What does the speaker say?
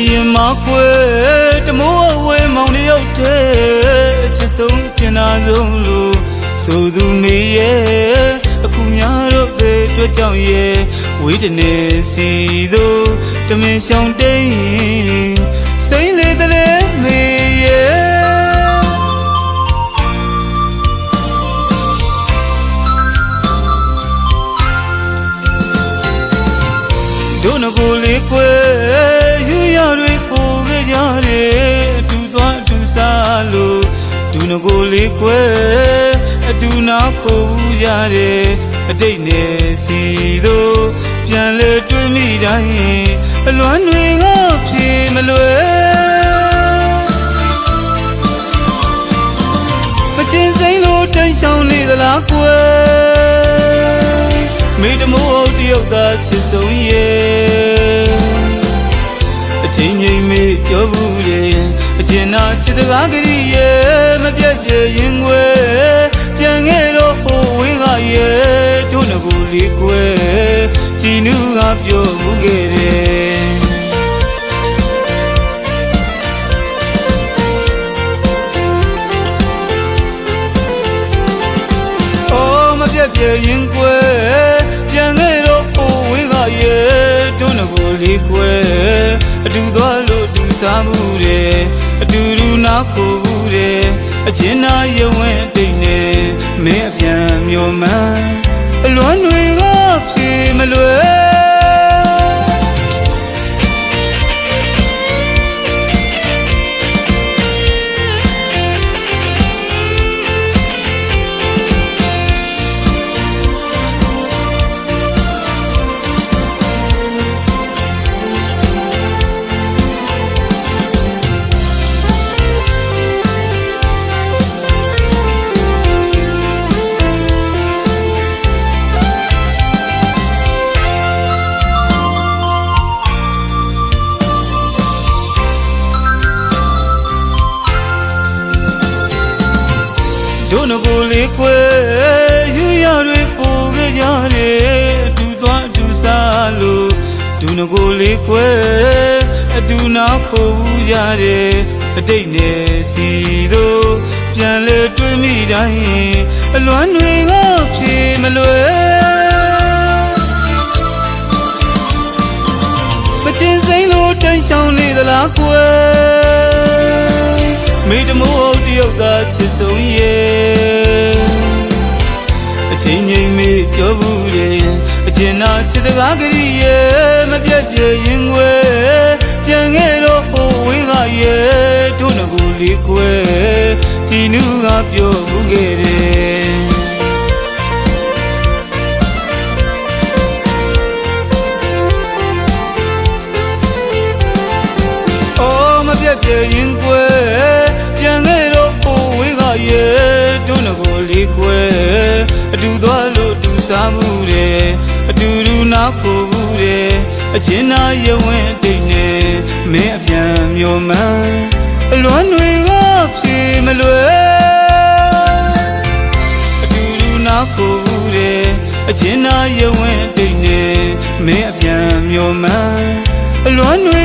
ရင်မကွယ်တမိုးအဝဲမောင်တယောက်တည်းအချစ်ဆုံးကျင်နာဆုံးလို့ဆိုသူနေရဲ့အခုများတော့ပဲတွေ့ကြောင်ရဲ့ဝေးတနေစီတို့တမင်ရှောင်တိန်စိမ့်လေတလဲမေရဲ့တို့ငကိုလေးကွယ်ယူရတွေပို့ခဲ့ကြတယ်အတူသွားအတူစားလို့ဒုငကိုလေးကွယ်အတူနာခိုးကြတယ်အတိတ်နဲ့စီတို့ပြန်လေတွေ့မိတိုင်းအလွမ်းတွေကဖြေမလွယ်မချင်းစိမ့်လို့တန်ရှောင်းနေသလားကွယ်မိတမိုးတယောက်သာချစ်ဆုံးရဲ့အချင်းချင်းမေးပြောဘူးတယ်အကျဉ်းနာချစ်တကားကလေးရဲ့မပြတ်ရဲ့ရင်ွယ်ပြန်ခဲ့တော့ဟိုဝေးကရဲ့တို့ငကိုလေးကွယ်ကြည်နူးကပြောမှုခဲ့တယ်အော်မပြတ်ရဲ့ရင်ွယ်ပြန်ခဲ့တော့ဟိုဝေးကရဲ့တို့ငကိုလေးကွယ်အတူသွားလို့တူစားမှုတယ်အတူတူနာခိုးမှုတယ်အချင်းနာရဝဲတိတ်နေမင်းအပြန်မျိုးမှန်အလွမ်းတွေကဖြေမလွယ်တို့ငကိုလေးကွယ်ယူရတွေပို့ခဲ့ကြတယ်အတူသွားအတူစားလို့ဒုငကိုလေးကွယ်အတူနာခိုးကြတယ်အတိတ်နဲ့စီတို့ပြန်လေတွေ့မိတိုင်းအလွမ်းတွေကဖြေမလွယ်မချင်းစိမ့်လို့တန်ရှောင်းနေသလားကွယ်မိတမိုးတယောက်သာချစ်ဆုံးရဲ့အချင်းချင်းမေးပြောဘူးတယ်အကျဉ်းနာချစ်တကားကလေးရဲ့မပြတ်ရဲ့ရင်ွယ်ပြန်ခဲ့တော့ဟိုဝေးကရဲ့တို့ငကိုလေးကွယ်ကြည်နူးကပြောမှုခဲ့တယ်အော်မပြတ်ရဲ့ရင်ွယ်ပြန်ခဲ့တော့ဟိုဝေးကရဲ့တို့ငကိုလေးကွယ်အတူသွားလို့အတူစားမှုတယ်အတူတူနာခိုးမှုတယ်အချင်းနာရဝဲတိတ်နေမင်းအပြန်မျိုးမှန်အလွမ်းတွေကဖြေမလွယ်အတူတူနာခိုးမှုတယ်အချင်းနာရဝဲတိတ်နေမင်းအပြန်မျိုးမှန်အလွမ်းတွေ